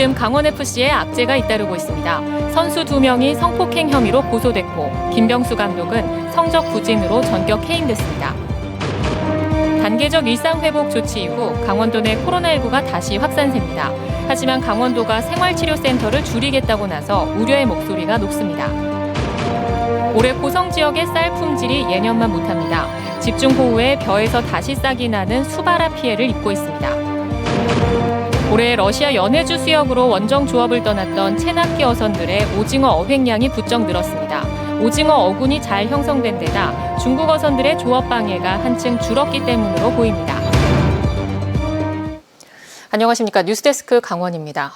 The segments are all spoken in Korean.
요즘 강원FC에 악재가 잇따르고 있습니다. 선수 2명이 성폭행 혐의로 고소됐고 김병수 감독은 성적 부진으로 전격 해임됐습니다. 단계적 일상회복 조치 이후 강원도 내 코로나19가 다시 확산세입니다. 하지만 강원도가 생활치료센터를 줄이겠다고 나서 우려의 목소리가 높습니다. 올해 고성 지역의 쌀 품질이 예년만 못합니다. 집중호우에 벼에서 다시 싹이 나는 수바라 피해를 입고 있습니다. 올해 러시아 연해주 수역으로 원정 조업을 떠났던 체납기 어선들의 오징어 어획량이 부쩍 늘었습니다. 오징어 어군이 잘 형성된 데다 중국 어선들의 조업 방해가 한층 줄었기 때문으로 보입니다. 안녕하십니까. 뉴스데스크 강원입니다.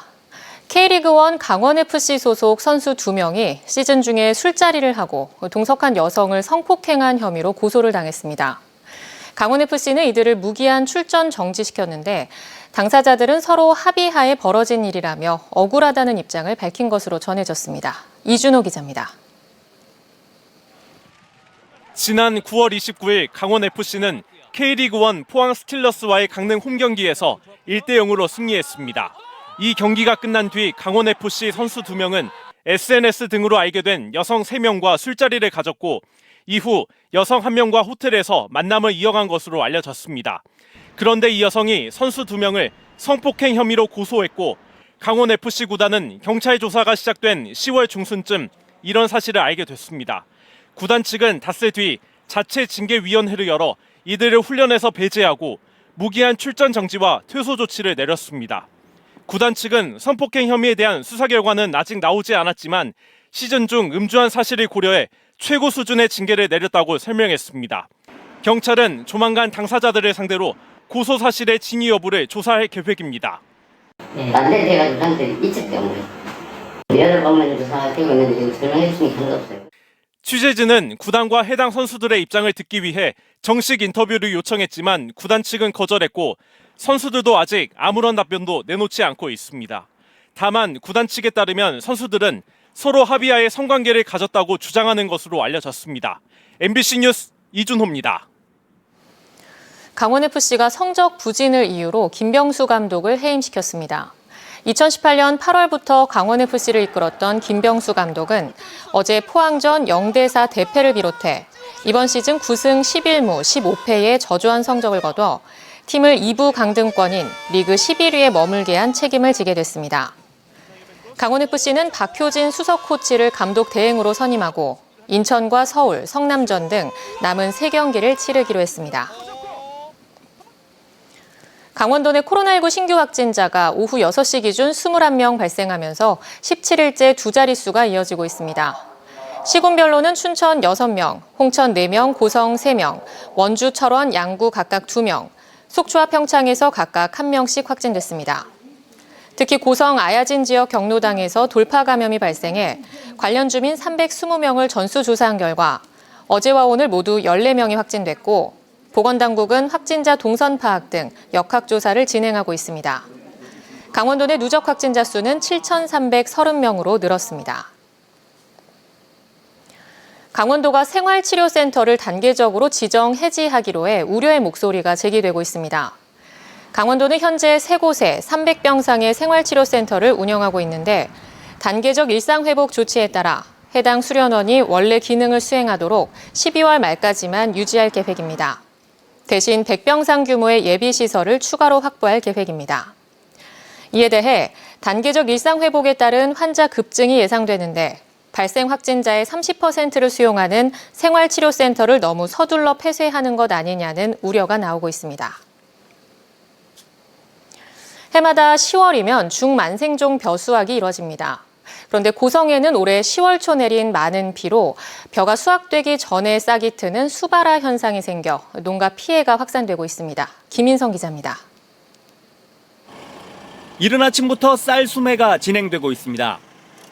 K리그1 강원FC 소속 선수 2명이 시즌 중에 술자리를 하고 동석한 여성을 성폭행한 혐의로 고소를 당했습니다. 강원FC는 이들을 무기한 출전 정지시켰는데 당사자들은 서로 합의하에 벌어진 일이라며 억울하다는 입장을 밝힌 것으로 전해졌습니다. 이준호 기자입니다. 지난 9월 29일 강원FC는 K리그1 포항 스틸러스와의 강릉 홈경기에서 1대0으로 승리했습니다. 이 경기가 끝난 뒤 강원FC 선수 2명은 SNS 등으로 알게 된 여성 3명과 술자리를 가졌고 이후 여성 1명과 호텔에서 만남을 이어간 것으로 알려졌습니다. 그런데 이 여성이 선수 2명을 성폭행 혐의로 고소했고 강원FC 구단은 경찰 조사가 시작된 10월 중순쯤 이런 사실을 알게 됐습니다. 구단 측은 닷새 뒤 자체 징계위원회를 열어 이들을 훈련에서 배제하고 무기한 출전 정지와 퇴소 조치를 내렸습니다. 구단 측은 성폭행 혐의에 대한 수사 결과는 아직 나오지 않았지만 시즌 중 음주한 사실을 고려해 최고 수준의 징계를 내렸다고 설명했습니다. 경찰은 조만간 당사자들을 상대로 고소 사실의 진위 여부를 조사할 계획입니다. 안 돼가지고 저한테 있기 때문에 여러 방면 조사가 되고 있는데 지금 설명해 주신 게 하나도 없어요. 취재진은 구단과 해당 선수들의 입장을 듣기 위해 정식 인터뷰를 요청했지만 구단 측은 거절했고 선수들도 아직 아무런 답변도 내놓지 않고 있습니다. 다만 구단 측에 따르면 선수들은 서로 합의하에 성관계를 가졌다고 주장하는 것으로 알려졌습니다. MBC 뉴스 이준호입니다. 강원FC가 성적 부진을 이유로 김병수 감독을 해임시켰습니다. 2018년 8월부터 강원FC를 이끌었던 김병수 감독은 어제 포항전 0대4 대패를 비롯해 이번 시즌 9승 11무 15패의 저조한 성적을 거둬 팀을 2부 강등권인 리그 11위에 머물게 한 책임을 지게 됐습니다. 강원FC는 박효진 수석 코치를 감독 대행으로 선임하고 인천과 서울, 성남전 등 남은 3경기를 치르기로 했습니다. 강원도 내 코로나19 신규 확진자가 오후 6시 기준 21명 발생하면서 17일째 두 자릿수가 이어지고 있습니다. 시군별로는 춘천 6명, 홍천 4명, 고성 3명, 원주, 철원, 양구 각각 2명, 속초와 평창에서 각각 1명씩 확진됐습니다. 특히 고성 아야진 지역 경로당에서 돌파 감염이 발생해 관련 주민 320명을 전수조사한 결과 어제와 오늘 모두 14명이 확진됐고 보건당국은 확진자 동선 파악 등 역학조사를 진행하고 있습니다. 강원도 내 누적 확진자 수는 7,330명으로 늘었습니다. 강원도가 생활치료센터를 단계적으로 지정 해지하기로 해 우려의 목소리가 제기되고 있습니다. 강원도는 현재 3곳에 300병상의 생활치료센터를 운영하고 있는데 단계적 일상회복 조치에 따라 해당 수련원이 원래 기능을 수행하도록 12월 말까지만 유지할 계획입니다. 대신 100병상 규모의 예비시설을 추가로 확보할 계획입니다. 이에 대해 단계적 일상회복에 따른 환자 급증이 예상되는데 발생 확진자의 30%를 수용하는 생활치료센터를 너무 서둘러 폐쇄하는 것 아니냐는 우려가 나오고 있습니다. 해마다 10월이면 중만생종 벼수확이 이뤄집니다. 그런데 고성에는 올해 10월 초 내린 많은 비로 벼가 수확되기 전에 싹이 트는 수바라 현상이 생겨 농가 피해가 확산되고 있습니다. 김인성 기자입니다. 이른 아침부터 쌀 수매가 진행되고 있습니다.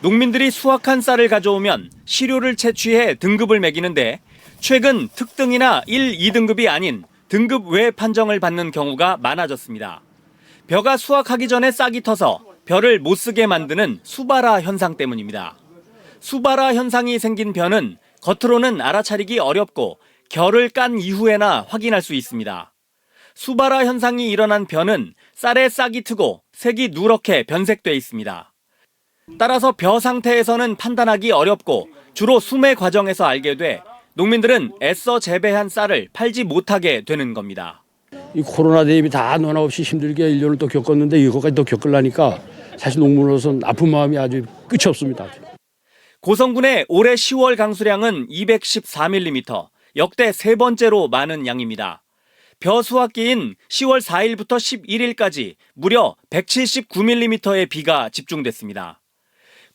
농민들이 수확한 쌀을 가져오면 시료를 채취해 등급을 매기는데 최근 특등이나 1, 2등급이 아닌 등급 외 판정을 받는 경우가 많아졌습니다. 벼가 수확하기 전에 싹이 터서 벼를 못 쓰게 만드는 수바라 현상 때문입니다. 수바라 현상이 생긴 벼는 겉으로는 알아차리기 어렵고 결을 깐 이후에나 확인할 수 있습니다. 수바라 현상이 일어난 벼는 쌀에 싹이 트고 색이 누렇게 변색돼 있습니다. 따라서 벼 상태에서는 판단하기 어렵고 주로 수매 과정에서 알게 돼 농민들은 애써 재배한 쌀을 팔지 못하게 되는 겁니다. 이 코로나 대비 다 너나 없이 힘들게 1년을 또 겪었는데 이거까지 또 겪으려니까 사실 농민으로서는 아픈 마음이 아주 끝이 없습니다. 고성군의 올해 10월 강수량은 214mm, 역대 세 번째로 많은 양입니다. 벼 수확기인 10월 4일부터 11일까지 무려 179mm의 비가 집중됐습니다.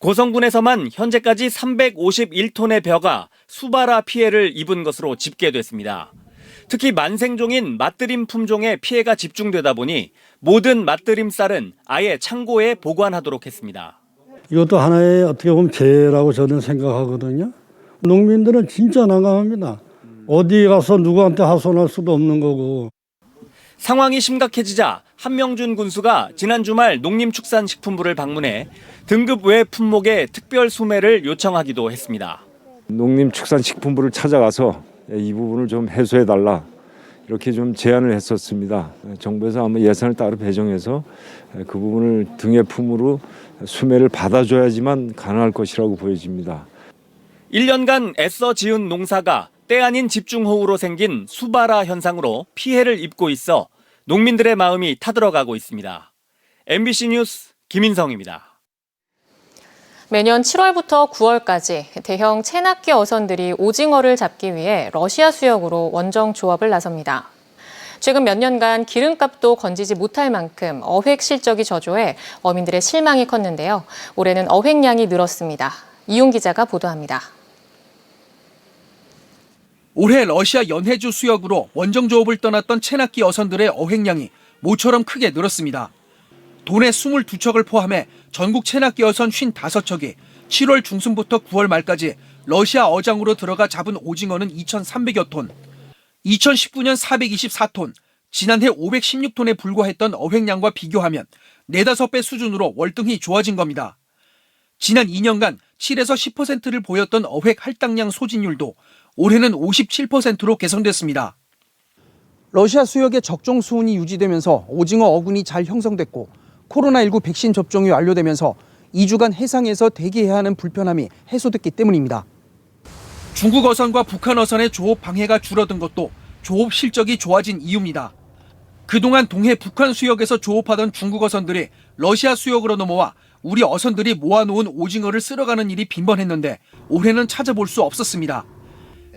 고성군에서만 현재까지 351톤의 벼가 수발화 피해를 입은 것으로 집계됐습니다. 특히 만생종인 맛드림 품종에 피해가 집중되다 보니 모든 맛드림 쌀은 아예 창고에 보관하도록 했습니다. 이것도 하나의 어떻게 보면 재해라고 저는 생각하거든요. 농민들은 진짜 난감합니다. 어디 가서 누구한테 하소연할 수도 없는 거고. 상황이 심각해지자 한명준 군수가 지난 주말 농림축산식품부를 방문해 등급 외 품목의 특별 소매를 요청하기도 했습니다. 농림축산식품부를 찾아가서 이 부분을 좀 해소해달라 이렇게 좀 제안을 했었습니다. 정부에서 아마 예산을 따로 배정해서 그 부분을 등의 품으로 수매를 받아줘야지만 가능할 것이라고 보여집니다. 1년간 애써 지은 농사가 때 아닌 집중호우로 생긴 수발화 현상으로 피해를 입고 있어 농민들의 마음이 타들어가고 있습니다. MBC 뉴스 김인성입니다. 매년 7월부터 9월까지 대형 체납기 어선들이 오징어를 잡기 위해 러시아 수역으로 원정 조업을 나섭니다. 최근 몇 년간 기름값도 건지지 못할 만큼 어획 실적이 저조해 어민들의 실망이 컸는데요. 올해는 어획량이 늘었습니다. 이용 기자가 보도합니다. 올해 러시아 연해주 수역으로 원정 조업을 떠났던 체납기 어선들의 어획량이 모처럼 크게 늘었습니다. 도내 22척을 포함해 전국 체납기 어선 55척이 7월 중순부터 9월 말까지 러시아 어장으로 들어가 잡은 오징어는 2,300여 톤, 2019년 424톤, 지난해 516톤에 불과했던 어획량과 비교하면 4-5배 수준으로 월등히 좋아진 겁니다. 지난 2년간 7에서 10%를 보였던 어획 할당량 소진율도 올해는 57%로 개선됐습니다. 러시아 수역의 적정 수온이 유지되면서 오징어 어군이 잘 형성됐고 코로나19 백신 접종이 완료되면서 2주간 해상에서 대기해야 하는 불편함이 해소됐기 때문입니다. 중국 어선과 북한 어선의 조업 방해가 줄어든 것도 조업 실적이 좋아진 이유입니다. 그동안 동해 북한 수역에서 조업하던 중국 어선들이 러시아 수역으로 넘어와 우리 어선들이 모아놓은 오징어를 쓸어가는 일이 빈번했는데 올해는 찾아볼 수 없었습니다.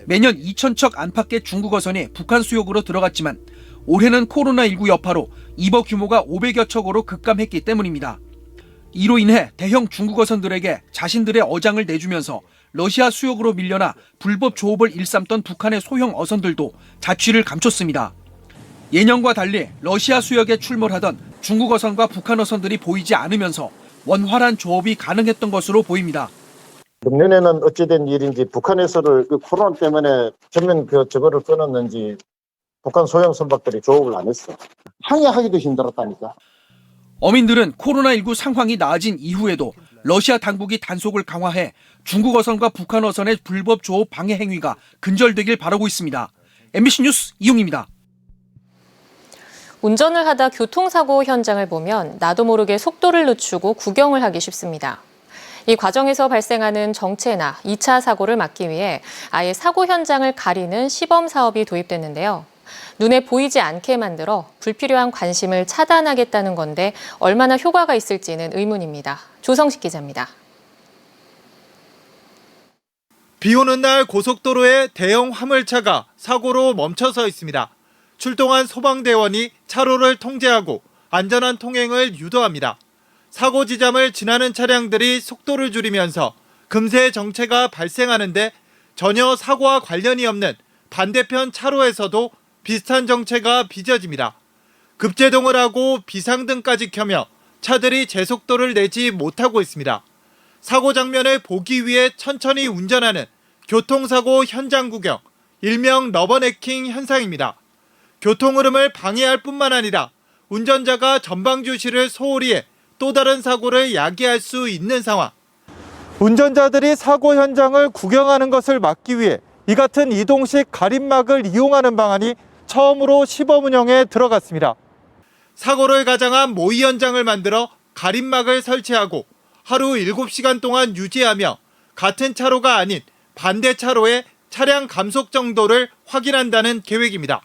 매년 2,000척 안팎의 중국 어선이 북한 수역으로 들어갔지만 올해는 코로나19 여파로 입어 규모가 500여 척으로 급감했기 때문입니다. 이로 인해 대형 중국 어선들에게 자신들의 어장을 내주면서 러시아 수역으로 밀려나 불법 조업을 일삼던 북한의 소형 어선들도 자취를 감췄습니다. 예년과 달리 러시아 수역에 출몰하던 중국 어선과 북한 어선들이 보이지 않으면서 원활한 조업이 가능했던 것으로 보입니다. 금년에는 어찌된 일인지 북한에서를 코로나 때문에 전면 저거를 끊었는지 북한 소형 선박들이 조업을 안 했어. 항해하기도 힘들었다니까. 어민들은 코로나19 상황이 나아진 이후에도 러시아 당국이 단속을 강화해 중국 어선과 북한 어선의 불법 조업 방해 행위가 근절되길 바라고 있습니다. MBC 뉴스 이용입니다. 운전을 하다 교통사고 현장을 보면 나도 모르게 속도를 늦추고 구경을 하기 쉽습니다. 이 과정에서 발생하는 정체나 2차 사고를 막기 위해 아예 사고 현장을 가리는 시범 사업이 도입됐는데요. 눈에 보이지 않게 만들어 불필요한 관심을 차단하겠다는 건데 얼마나 효과가 있을지는 의문입니다. 조성식 기자입니다. 비 오는 날 고속도로에 대형 화물차가 사고로 멈춰서 있습니다. 출동한 소방대원이 차로를 통제하고 안전한 통행을 유도합니다. 사고 지점을 지나는 차량들이 속도를 줄이면서 금세 정체가 발생하는데 전혀 사고와 관련이 없는 반대편 차로에서도 비슷한 정체가 빚어집니다. 급제동을 하고 비상등까지 켜며 차들이 제속도를 내지 못하고 있습니다. 사고 장면을 보기 위해 천천히 운전하는 교통사고 현장 구경, 일명 러버네킹 현상입니다. 교통 흐름을 방해할 뿐만 아니라 운전자가 전방주시를 소홀히 해 또 다른 사고를 야기할 수 있는 상황. 운전자들이 사고 현장을 구경하는 것을 막기 위해 이 같은 이동식 가림막을 이용하는 방안이 처음으로 시범 운영에 들어갔습니다. 사고를 가장한 모의 현장을 만들어 가림막을 설치하고 하루 7시간 동안 유지하며 같은 차로가 아닌 반대 차로의 차량 감속 정도를 확인한다는 계획입니다.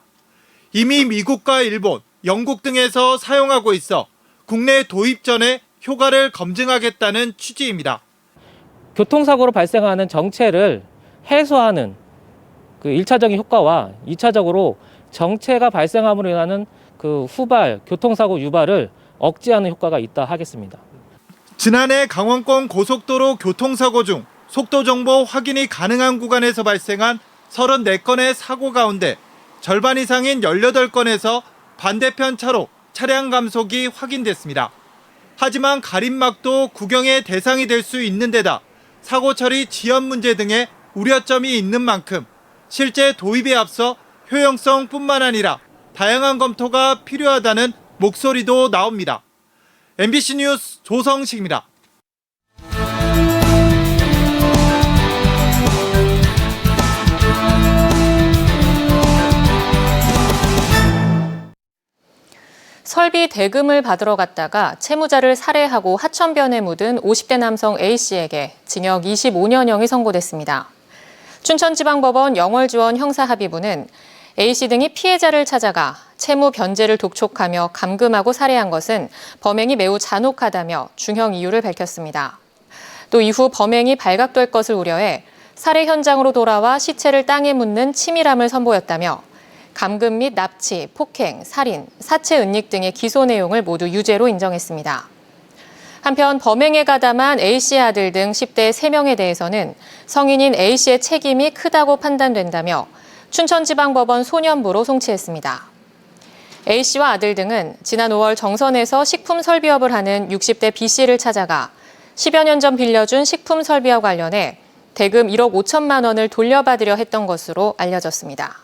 이미 미국과 일본, 영국 등에서 사용하고 있어 국내 도입 전에 효과를 검증하겠다는 취지입니다. 교통사고로 발생하는 정체를 해소하는 그 1차적인 효과와 2차적으로 정체가 발생함으로 인하는 그 후발, 교통사고 유발을 억제하는 효과가 있다 하겠습니다. 지난해 강원권 고속도로 교통사고 중 속도 정보 확인이 가능한 구간에서 발생한 34건의 사고 가운데 절반 이상인 18건에서 반대편 차로 차량 감속이 확인됐습니다. 하지만 가림막도 구경의 대상이 될 수 있는 데다 사고 처리 지연 문제 등의 우려점이 있는 만큼 실제 도입에 앞서 효용성뿐만 아니라 다양한 검토가 필요하다는 목소리도 나옵니다. MBC 뉴스 조성식입니다. 설비 대금을 받으러 갔다가 채무자를 살해하고 하천변에 묻은 50대 남성 A씨에게 징역 25년형이 선고됐습니다. 춘천지방법원 영월지원 형사합의부는 A씨 등이 피해자를 찾아가 채무 변제를 독촉하며 감금하고 살해한 것은 범행이 매우 잔혹하다며 중형 이유를 밝혔습니다. 또 이후 범행이 발각될 것을 우려해 살해 현장으로 돌아와 시체를 땅에 묻는 치밀함을 선보였다며 감금 및 납치, 폭행, 살인, 사체 은닉 등의 기소 내용을 모두 유죄로 인정했습니다. 한편 범행에 가담한 A씨의 아들 등 10대 3명에 대해서는 성인인 A씨의 책임이 크다고 판단된다며 춘천지방법원 소년부로 송치했습니다. A씨와 아들 등은 지난 5월 정선에서 식품 설비업을 하는 60대 B씨를 찾아가 10여 년 전 빌려준 식품 설비와 관련해 대금 1억 5천만 원을 돌려받으려 했던 것으로 알려졌습니다.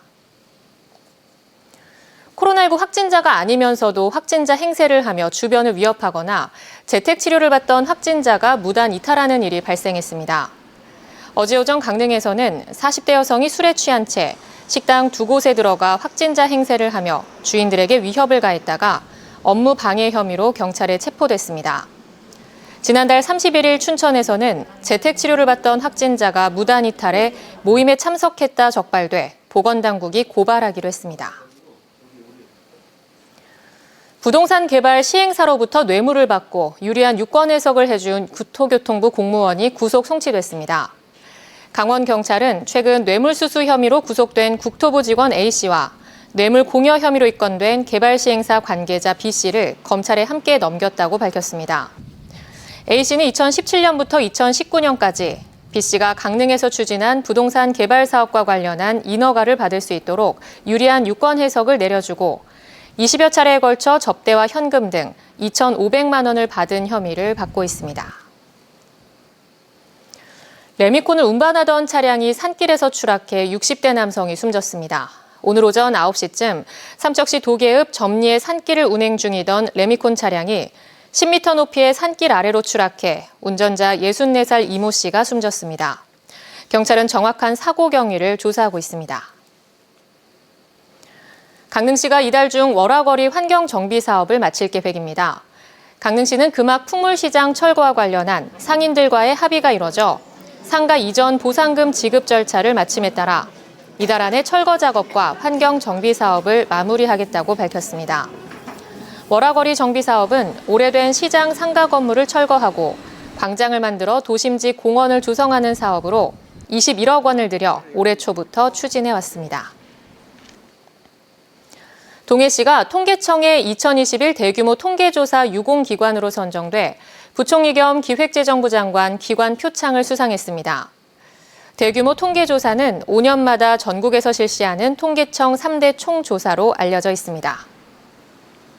코로나19 확진자가 아니면서도 확진자 행세를 하며 주변을 위협하거나 재택치료를 받던 확진자가 무단 이탈하는 일이 발생했습니다. 어제 오전 강릉에서는 40대 여성이 술에 취한 채 식당 2곳에 들어가 확진자 행세를 하며 주인들에게 위협을 가했다가 업무 방해 혐의로 경찰에 체포됐습니다. 지난달 31일 춘천에서는 재택치료를 받던 확진자가 무단 이탈해 모임에 참석했다 적발돼 보건당국이 고발하기로 했습니다. 부동산 개발 시행사로부터 뇌물을 받고 유리한 유권 해석을 해준 국토교통부 공무원이 구속 송치됐습니다. 강원경찰은 최근 뇌물수수 혐의로 구속된 국토부 직원 A씨와 뇌물 공여 혐의로 입건된 개발 시행사 관계자 B씨를 검찰에 함께 넘겼다고 밝혔습니다. A씨는 2017년부터 2019년까지 B씨가 강릉에서 추진한 부동산 개발 사업과 관련한 인허가를 받을 수 있도록 유리한 유권 해석을 내려주고 20여 차례에 걸쳐 접대와 현금 등 2,500만 원을 받은 혐의를 받고 있습니다. 레미콘을 운반하던 차량이 산길에서 추락해 60대 남성이 숨졌습니다. 오늘 오전 9시쯤 삼척시 도계읍 점리의 산길을 운행 중이던 레미콘 차량이 10m 높이의 산길 아래로 추락해 운전자 64살 이모 씨가 숨졌습니다. 경찰은 정확한 사고 경위를 조사하고 있습니다. 강릉시가 이달 중 월화거리 환경정비 사업을 마칠 계획입니다. 강릉시는 금악 풍물시장 철거와 관련한 상인들과의 합의가 이뤄져 상가 이전 보상금 지급 절차를 마침에 따라 이달 안에 철거 작업과 환경정비 사업을 마무리하겠다고 밝혔습니다. 월화거리 정비 사업은 오래된 시장 상가 건물을 철거하고 광장을 만들어 도심지 공원을 조성하는 사업으로 21억 원을 들여 올해 초부터 추진해 왔습니다. 동해시가 통계청의 2021 대규모 통계조사 유공기관으로 선정돼 부총리 겸 기획재정부 장관 기관 표창을 수상했습니다. 대규모 통계조사는 5년마다 전국에서 실시하는 통계청 3대 총조사로 알려져 있습니다.